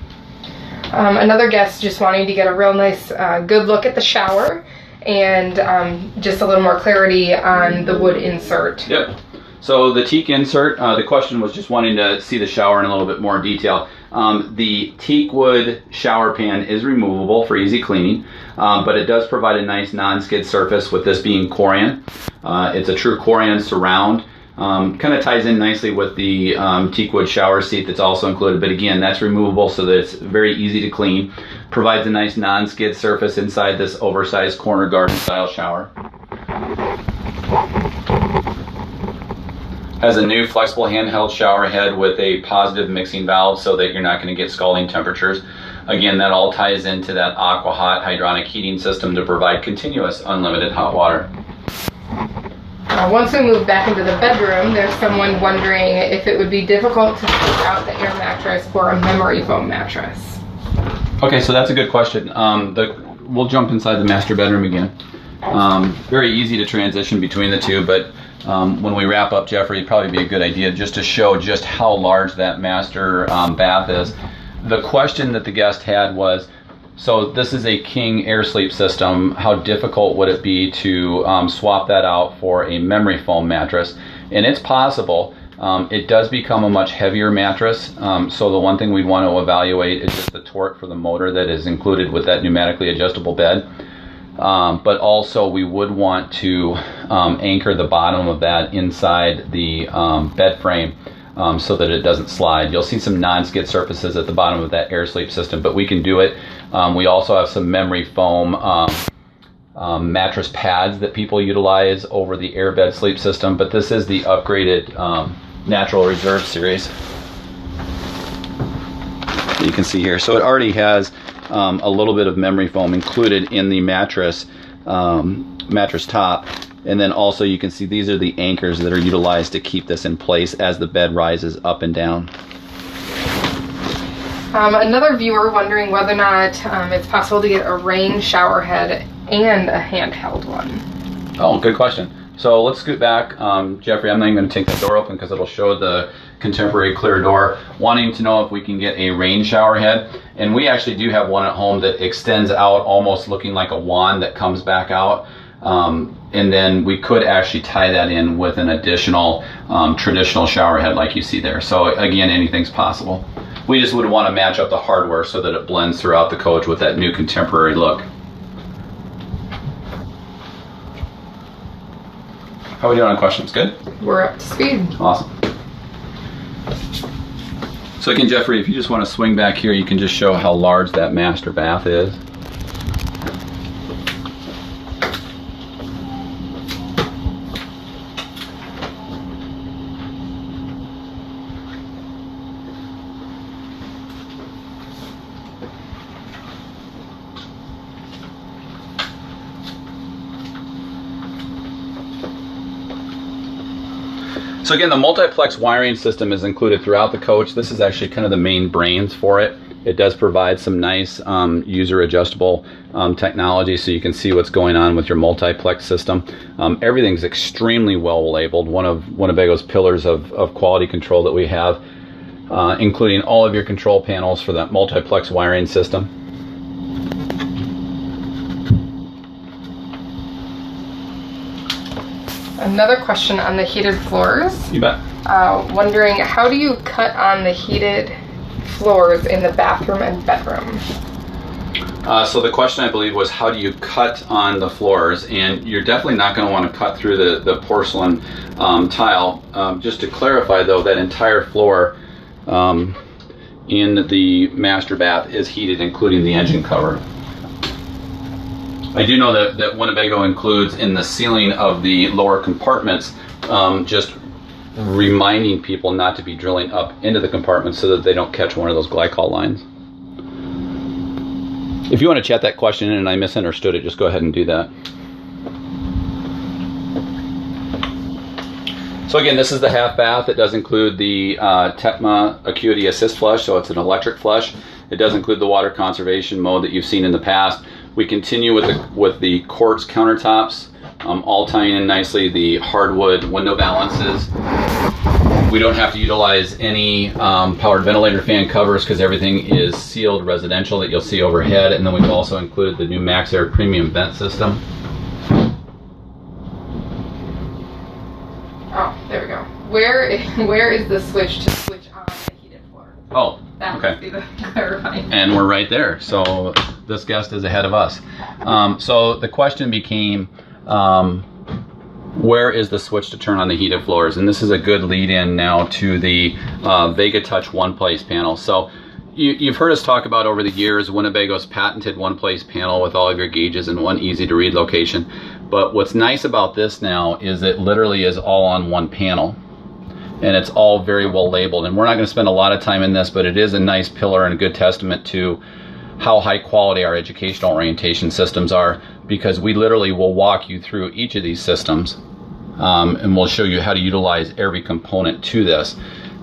Another guest just wanting to get a real nice good look at the shower and just a little more clarity on the wood insert. Yep. So the teak insert, the question was just wanting to see the shower in a little bit more detail. The teak wood shower pan is removable for easy cleaning, but it does provide a nice non-skid surface with this being Corian. It's a true Corian surround. Kind of ties in nicely with the teak wood shower seat that's also included, but again, that's removable so that it's very easy to clean. Provides a nice non-skid surface inside this oversized corner garden style shower. Has a new flexible handheld shower head with a positive mixing valve so that you're not going to get scalding temperatures. Again, that all ties into that Aqua Hot hydronic heating system to provide continuous unlimited hot water. Once we move back into the bedroom, there's someone wondering if it would be difficult to switch out the air mattress for a memory foam mattress. Okay, so that's a good question. We'll jump inside the master bedroom again. Very easy to transition between the two, but when we wrap up, Jeffrey, it'd probably be a good idea just to show just how large that master bath is. The question that the guest had was, So this is a king air sleep system. How difficult would it be to swap that out for a memory foam mattress? And it's possible. It does become a much heavier mattress. So the one thing we'd want to evaluate is just the torque for the motor that is included with that pneumatically adjustable bed. But also we would want to anchor the bottom of that inside the bed frame so that it doesn't slide. You'll see some non-skid surfaces at the bottom of that air sleep system, but we can do it. We also have some memory foam mattress pads that people utilize over the airbed sleep system, but this is the upgraded Natural Reserve series that you can see here. So it already has a little bit of memory foam included in the mattress top, and then also you can see these are the anchors that are utilized to keep this in place as the bed rises up and down. Another viewer wondering whether or not it's possible to get a rain shower head and a handheld one. Oh, good question. So let's scoot back. Jeffrey, I'm not even going to take the door open because it'll show the contemporary clear door. Wanting to know if we can get a rain shower head. And we actually do have one at home that extends out almost looking like a wand that comes back out. And then we could actually tie that in with an additional traditional shower head like you see there. So again, anything's possible. We just would want to match up the hardware so that it blends throughout the coach with that new contemporary look. How are we doing on questions? Good? We're up to speed. Awesome. So again, Jeffrey, if you just want to swing back here, you can just show how large that master bath is. So again, the multiplex wiring system is included throughout the coach. This is actually kind of the main brains for it. It does provide some nice user adjustable technology so you can see what's going on with your multiplex system. Everything's extremely well labeled. One of Winnebago's pillars of quality control that we have, including all of your control panels for that multiplex wiring system. Another question on the heated floors. You bet. Wondering, how do you cut on the heated floors in the bathroom and bedroom? So the question, I believe, was how do you cut on the floors? And you're definitely not going to want to cut through the porcelain tile. Just to clarify, though, that entire floor in the master bath is heated, including the engine cover. I do know that Winnebago includes in the ceiling of the lower compartments just reminding people not to be drilling up into the compartments so that they don't catch one of those glycol lines. If you want to chat that question in and I misunderstood it, just go ahead and do that. So again, this is the half bath. It does include the Tecma Acuity Assist flush, so it's an electric flush. It does include the water conservation mode that you've seen in the past. We continue with the quartz countertops, all tying in nicely the hardwood window balances. We don't have to utilize any powered ventilator fan covers because everything is sealed residential that you'll see overhead. And then we've also included the new Max Air Premium vent system. Oh, there we go. Where is the switch to switch on the heated floor? Oh, that okay. Must be the clarifying. And we're right there. So this guest is ahead of us. So the question became, where is the switch to turn on the heated floors? And this is a good lead in now to the Vega Touch One Place panel. So you've heard us talk about over the years Winnebago's patented One Place panel with all of your gauges in one easy to read location. But what's nice about this now is it literally is all on one panel. And it's all very well labeled. And we're not going to spend a lot of time in this, but it is a nice pillar and a good testament to how high quality our educational orientation systems are, because we literally will walk you through each of these systems and we'll show you how to utilize every component to this.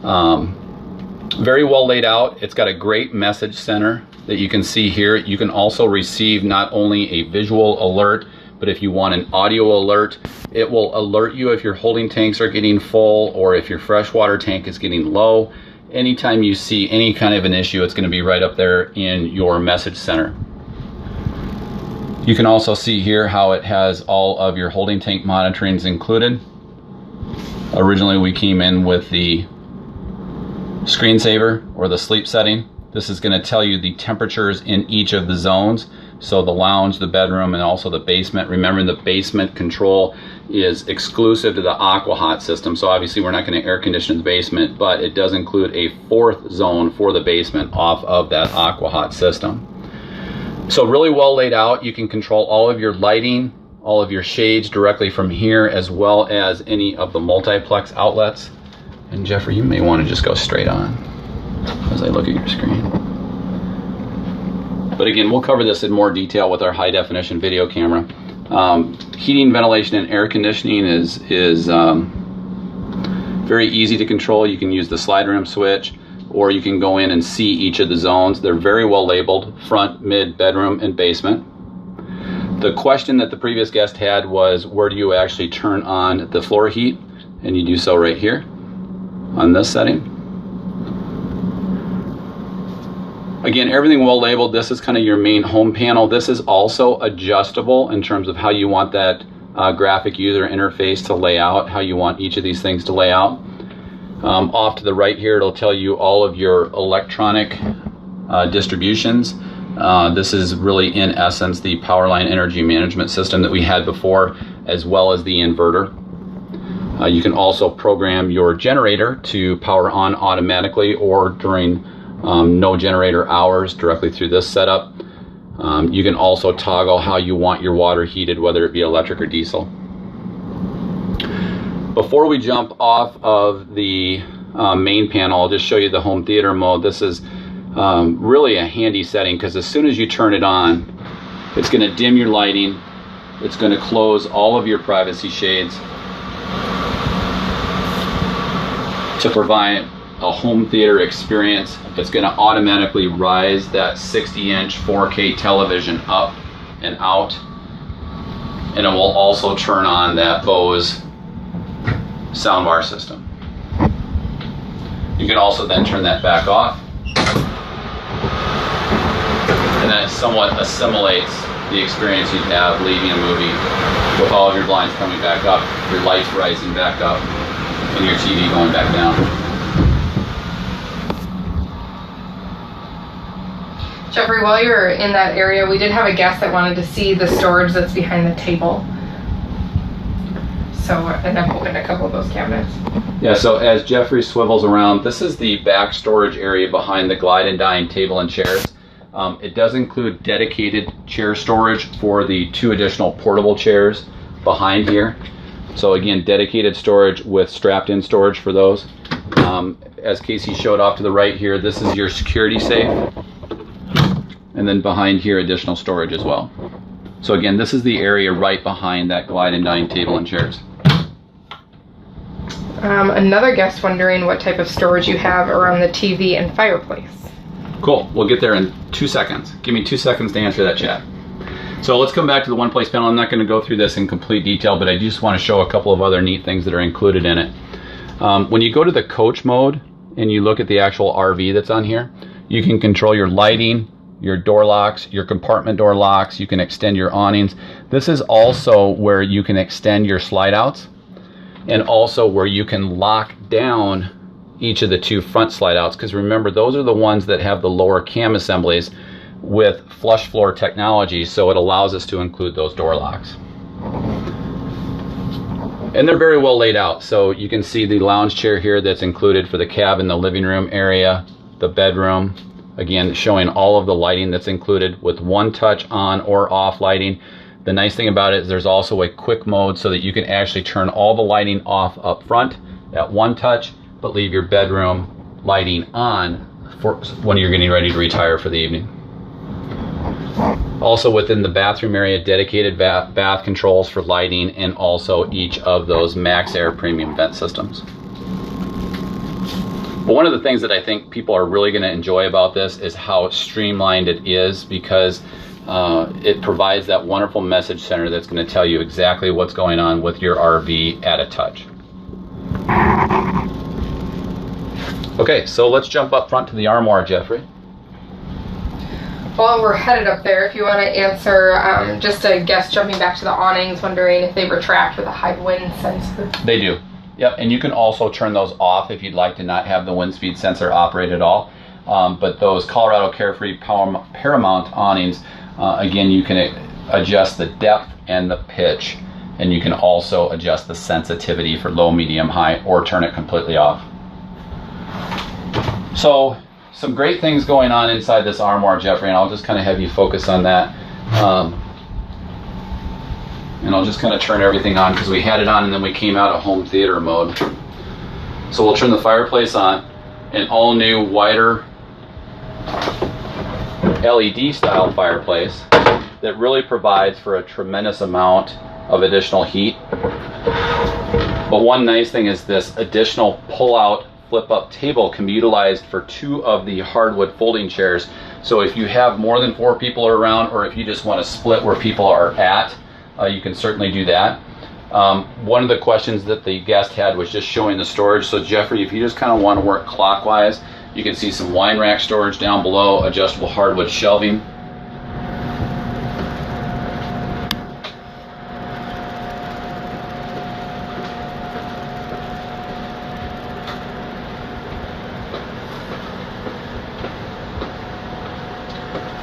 Very well laid out. It's got a great message center that you can see here. You can also receive not only a visual alert, but if you want an audio alert, it will alert you if your holding tanks are getting full or if your freshwater tank is getting low. Anytime you see any kind of an issue, it's going to be right up there in your message center. You can also see here how it has all of your holding tank monitorings included. Originally we came in with the screensaver or the sleep setting. This is going to tell you the temperatures in each of the zones. So the lounge, the bedroom, and also the basement. Remember, the basement control is exclusive to the AquaHot system. So obviously we're not going to air condition the basement, but it does include a 4th zone for the basement off of that AquaHot system. So really well laid out. You can control all of your lighting, all of your shades directly from here, as well as any of the multiplex outlets. And Jeffrey, you may want to just go straight on as I look at your screen. But again, we'll cover this in more detail with our high definition video camera. Heating, ventilation, and air conditioning is very easy to control. You can use the slide room switch, or you can go in and see each of the zones. They're very well labeled: front, mid, bedroom, and basement. The question that the previous guest had was, where do you actually turn on the floor heat? And you do so right here on this setting. Again, everything well labeled. This is kind of your main home panel. This is also adjustable in terms of how you want that graphic user interface to lay out, how you want each of these things to lay out. Off to the right here, it'll tell you all of your electronic distributions. This is really, in essence, the power line energy management system that we had before, as well as the inverter. You can also program your generator to power on automatically or during no generator hours directly through this setup. You can also toggle how you want your water heated, whether it be electric or diesel. Before we jump off of the main panel, I'll just show you the home theater mode. This is really a handy setting, because as soon as you turn it on, it's going to dim your lighting, it's going to close all of your privacy shades to provide a home theater experience. It's going to automatically rise that 60-inch 4K television up and out, and it will also turn on that Bose soundbar system. You can also then turn that back off, and that somewhat assimilates the experience you'd have leaving a movie, with all of your blinds coming back up, your lights rising back up, and your TV going back down. Jeffrey, while you were in that area, we did have a guest that wanted to see the storage that's behind the table. So, and I've opened a couple of those cabinets. Yeah, so as Jeffrey swivels around, this is the back storage area behind the glide and dine table and chairs. It does include dedicated chair storage for the 2 additional portable chairs behind here. So again, dedicated storage with strapped in storage for those. As Casey showed off to the right here, this is your security safe. And then behind here, additional storage as well. So again, this is the area right behind that glide and dine table and chairs. Another guest wondering what type of storage you have around the TV and fireplace. Cool, we'll get there in 2 seconds. Give me 2 seconds to answer that chat. So let's come back to the one place panel. I'm not going to go through this in complete detail, but I just want to show a couple of other neat things that are included in it. When you go to the coach mode and you look at the actual RV that's on here, you can control your lighting, your door locks, your compartment door locks. You can extend your awnings. This is also where you can extend your slide outs, and also where you can lock down each of the 2 front slide outs, because remember, those are the ones that have the lower cam assemblies with flush floor technology, so it allows us to include those door locks. And they're very well laid out. So you can see the lounge chair here that's included for the cabin, the living room area, the bedroom. Again, showing all of the lighting that's included with one touch on or off lighting. The nice thing about it is there's also a quick mode so that you can actually turn all the lighting off up front at one touch, but leave your bedroom lighting on for when you're getting ready to retire for the evening. Also within the bathroom area, dedicated bath controls for lighting, and also each of those Max Air premium vent systems. But one of the things that I think people are really going to enjoy about this is how streamlined it is, because it provides that wonderful message center that's going to tell you exactly what's going on with your RV at a touch. Okay, so let's jump up front to the armoire, Jeffrey. While we're headed up there, if you want to answer just a guest jumping back to the awnings, wondering if they retract with a high wind sensor. They do. Yep, and you can also turn those off if you'd like to not have the wind speed sensor operate at all. But those Colorado Carefree Paramount awnings, again, you can adjust the depth and the pitch, and you can also adjust the sensitivity for low, medium, high, or turn it completely off. So some great things going on inside this armoire, Jeffrey, and I'll just kind of have you focus on that. And I'll just kind of turn everything on because we had it on and then we came out of home theater mode. So we'll turn the fireplace on. An all new, wider LED style fireplace that really provides for a tremendous amount of additional heat. But one nice thing is this additional pull-out flip-up table can be utilized for 2 of the hardwood folding chairs. So if you have more than 4 people around, or if you just want to split where people are at, you can certainly do that. One of the questions that the guest had was just showing the storage. So Jeffrey, if you just kind of want to work clockwise, you can see some wine rack storage down below, adjustable hardwood shelving.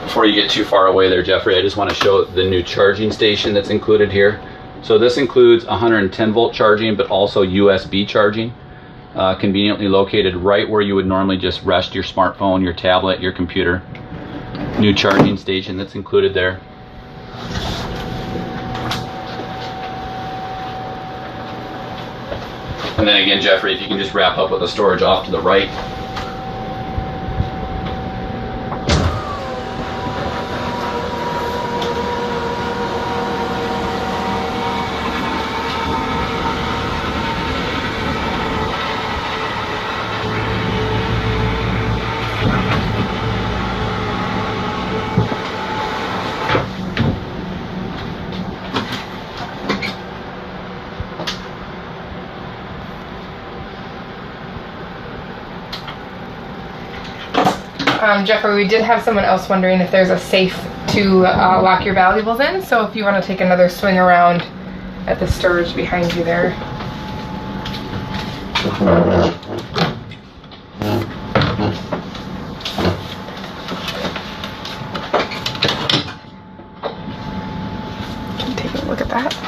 Before you get too far away there, Jeffrey, I just want to show the new charging station that's included here. So this includes 110 volt charging, but also USB charging, conveniently located right where you would normally just rest your smartphone, your tablet, your computer. New charging station that's included there. And then again, Jeffrey, if you can just wrap up with the storage off to the right. Jeffrey, we did have someone else wondering if there's a safe to lock your valuables in. So if you want to take another swing around at the storage behind you there. Take a look at that.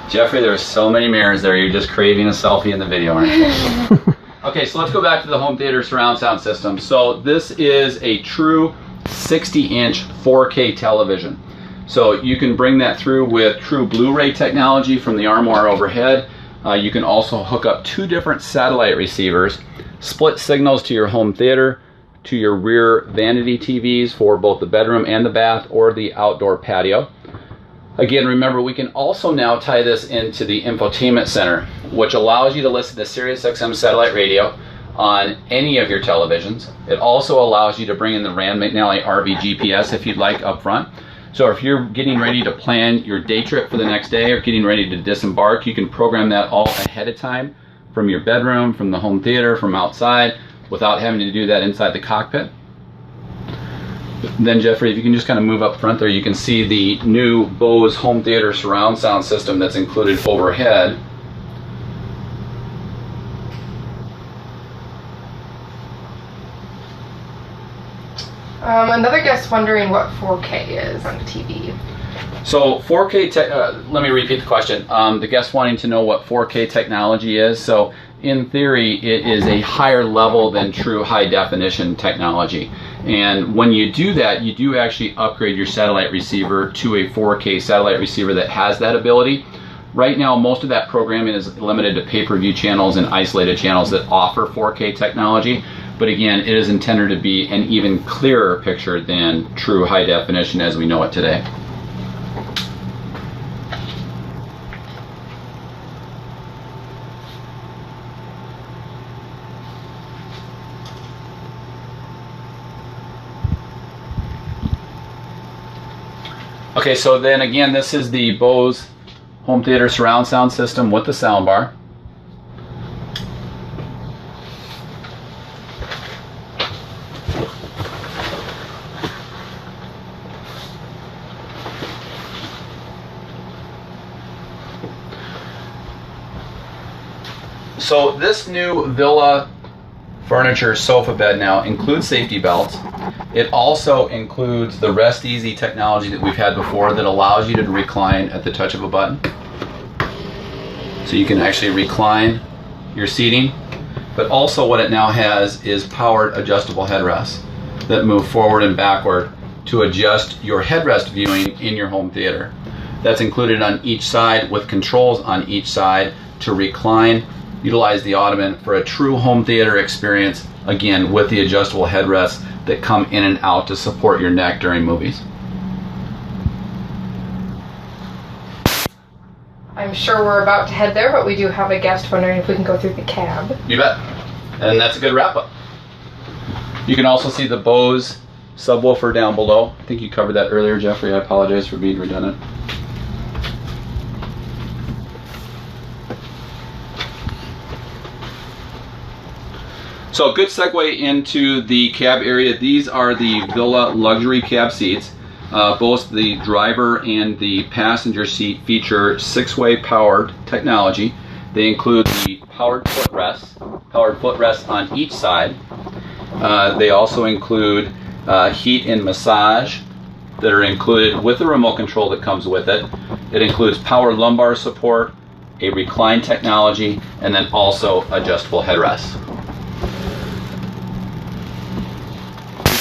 Jeffrey, there's so many mirrors there, you're just craving a selfie in the video, aren't you? Okay, so let's go back to the home theater surround sound system. So this is a true 60-inch 4K television. So you can bring that through with true Blu-ray technology from the armoire overhead. You can also hook up 2 different satellite receivers, split signals to your home theater, to your rear vanity TVs for both the bedroom and the bath or the outdoor patio. Again, remember, we can also now tie this into the infotainment center, which allows you to listen to SiriusXM satellite radio on any of your televisions. It also allows you to bring in the Rand McNally RV GPS if you'd like up front. So if you're getting ready to plan your day trip for the next day or getting ready to disembark, you can program that all ahead of time from your bedroom, from the home theater, from outside, without having to do that inside the cockpit. Then Jeffrey, if you can just kind of move up front there, you can see the new Bose home theater surround sound system that's included overhead. Another guest wondering what 4K is on the TV. So 4K, let me repeat the question. The guest wanting to know what 4K technology is. So in theory, it is a higher level than true high definition technology. And when you do that, you do actually upgrade your satellite receiver to a 4K satellite receiver that has that ability. Right now, most of that programming is limited to pay-per-view channels and isolated channels that offer 4K technology. But again, it is intended to be an even clearer picture than true high definition as we know it today. Okay, so then again, this is the Bose home theater surround sound system with the sound bar. So this new Villa furniture sofa bed now includes safety belts. It also includes the Rest Easy technology that we've had before that allows you to recline at the touch of a button. So you can actually recline your seating. But also what it now has is powered adjustable headrests that move forward and backward to adjust your headrest viewing in your home theater. That's included on each side with controls on each side to recline. Utilize the ottoman for a true home theater experience, again with the adjustable headrests that come in and out to support your neck during movies. I'm sure we're about to head there, but we do have a guest wondering if we can go through the cab. You bet. And that's a good wrap up. You can also see the Bose subwoofer down below. I think you covered that earlier, Jeffrey. I apologize for being redundant. So a good segue into the cab area. These are the Villa luxury cab seats. Both the driver and the passenger seat feature 6-way powered technology. They include the powered footrests on each side. They also include heat and massage that are included with the remote control that comes with it. It includes power lumbar support, a recline technology, and then also adjustable headrests.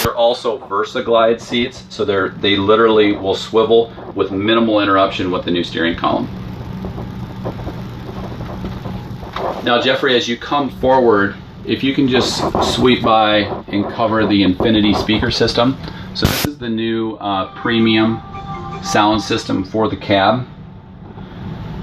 They're also VersaGlide seats, so they literally will swivel with minimal interruption with the new steering column. Now, Jeffrey, as you come forward, if you can just sweep by and cover the Infinity speaker system. So this is the new premium sound system for the cab.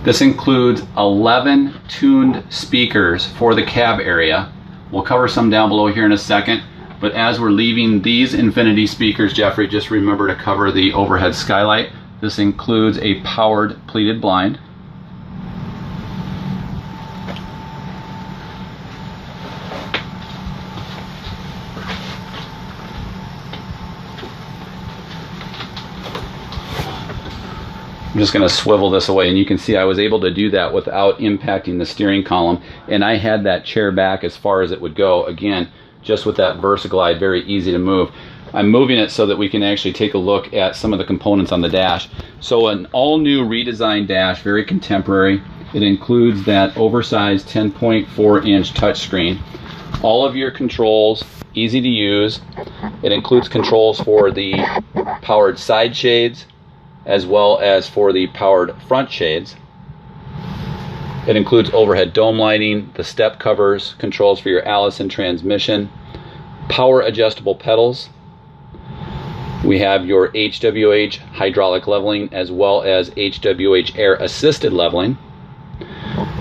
This includes 11 tuned speakers for the cab area. We'll cover some down below here in a second. But as we're leaving these Infinity speakers, Jeffrey, just remember to cover the overhead skylight. This includes a powered pleated blind. I'm just going to swivel this away, and you can see I was able to do that without impacting the steering column, and I had that chair back as far as it would go. Again, just with that VersaGlide, very easy to move. I'm moving it so that we can actually take a look at some of the components on the dash. So an all-new redesigned dash, very contemporary. It includes that oversized 10.4-inch touchscreen. All of your controls, easy to use. It includes controls for the powered side shades as well as for the powered front shades. It includes overhead dome lighting, the step covers, controls for your Allison transmission, power adjustable pedals. We have your HWH hydraulic leveling as well as HWH air assisted leveling.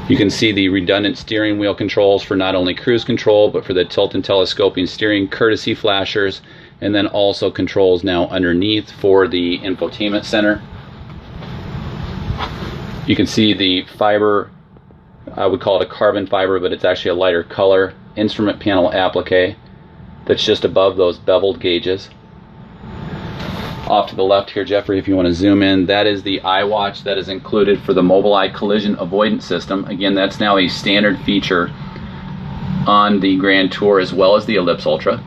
You can see the redundant steering wheel controls for not only cruise control but for the tilt and telescoping steering, courtesy flashers, and then also controls now underneath for the infotainment center. You can see the fiber, I would call it a carbon fiber, but it's actually a lighter color instrument panel applique that's just above those beveled gauges. Off to the left here, Jeffrey, if you want to zoom in, that is the iWatch that is included for the Mobileye collision avoidance system. Again, that's now a standard feature on the Grand Tour as well as the Ellipse Ultra.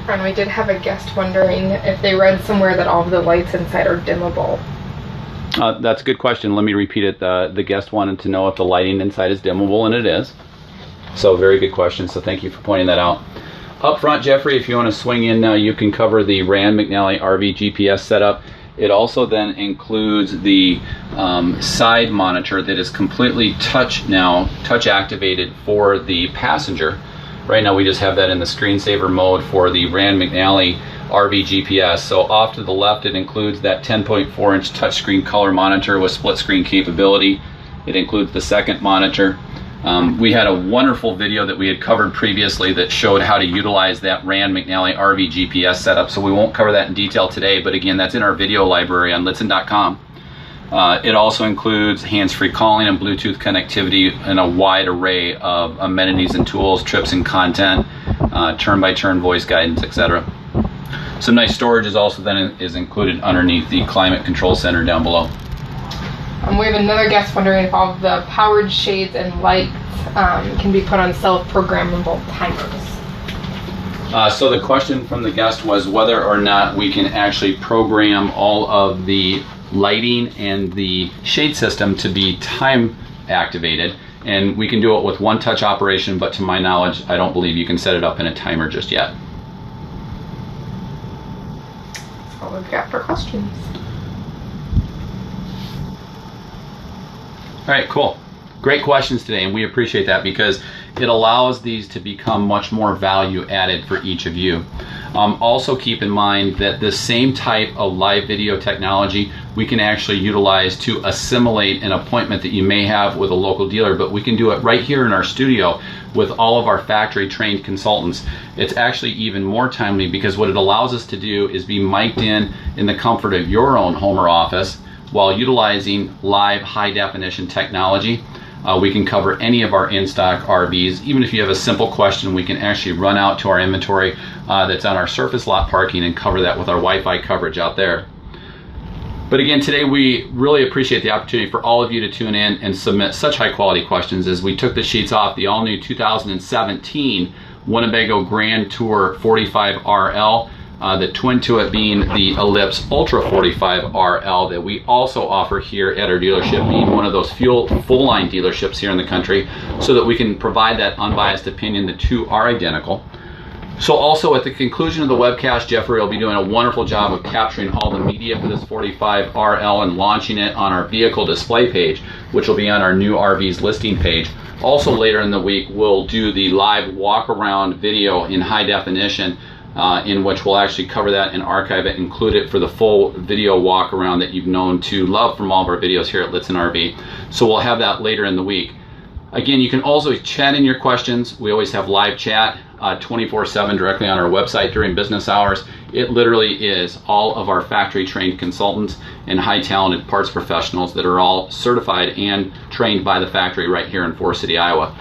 And we did have a guest wondering if they read somewhere that all of the lights inside are dimmable. That's a good question. Let me repeat it. The guest wanted to know if the lighting inside is dimmable, and it is. So very good question. So thank you for pointing that out. Up front, Jeffrey, if you want to swing in now, you can cover the Rand McNally RV GPS setup. It also then includes the side monitor that is completely touch activated for the passenger. Right now we just have that in the screensaver mode for the Rand McNally RV GPS. So off to the left, it includes that 10.4-inch touchscreen color monitor with split screen capability. It includes the second monitor. We had a wonderful video that we had covered previously that showed how to utilize that Rand McNally RV GPS setup, so we won't cover that in detail today, but again, that's in our video library on lichtsinn.com. It also includes hands-free calling and Bluetooth connectivity and a wide array of amenities and tools, trips and content, turn-by-turn voice guidance, etc. Some nice storage is also then is included underneath the climate control center down below. We have another guest wondering if all of the powered shades and lights can be put on self-programmable timers. So the question from the guest was whether or not we can actually program all of the lighting and the shade system to be time activated, and we can do it with one touch operation, but to my knowledge I don't believe you can set it up in a timer just yet. That's all we've got for questions. All right, cool. Great questions today, and we appreciate that because it allows these to become much more value added for each of you. Also keep in mind that the same type of live video technology we can actually utilize to assimilate an appointment that you may have with a local dealer, but we can do it right here in our studio with all of our factory trained consultants. It's actually even more timely because what it allows us to do is be mic'd in the comfort of your own home or office while utilizing live high definition technology. We can cover any of our in-stock RVs. Even if you have a simple question, we can actually run out to our inventory that's on our surface lot parking and cover that with our Wi-Fi coverage out there. But again, today we really appreciate the opportunity for all of you to tune in and submit such high quality questions as we took the sheets off the all-new 2017 Winnebago Grand Tour 45RL. The twin to it being the Ellipse Ultra 45RL that we also offer here at our dealership, being one of those full line dealerships here in the country, so that we can provide that unbiased opinion. The two are identical. So also at the conclusion of the webcast, Jeffrey will be doing a wonderful job of capturing all the media for this 45RL and launching it on our vehicle display page, which will be on our new RVs listing page. Also later in the week, we'll do the live walk around video in high definition, in which we'll actually cover that and archive it, include it for the full video walk around that you've known to love from all of our videos here at Lichtsinn RV. So we'll have that later in the week. Again, you can also chat in your questions. We always have live chat 24/7 directly on our website during business hours. It literally is all of our factory trained consultants and high talented parts professionals that are all certified and trained by the factory right here in Forest City, Iowa.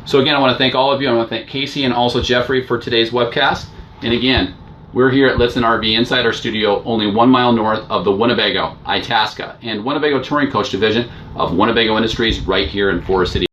So again, I want to thank all of you. I want to thank Casey and also Jeffrey for today's webcast. And again, we're here at Lichtsinn RV inside our studio, only 1 mile north of the Winnebago, Itasca, and Winnebago Touring Coach Division of Winnebago Industries right here in Forest City.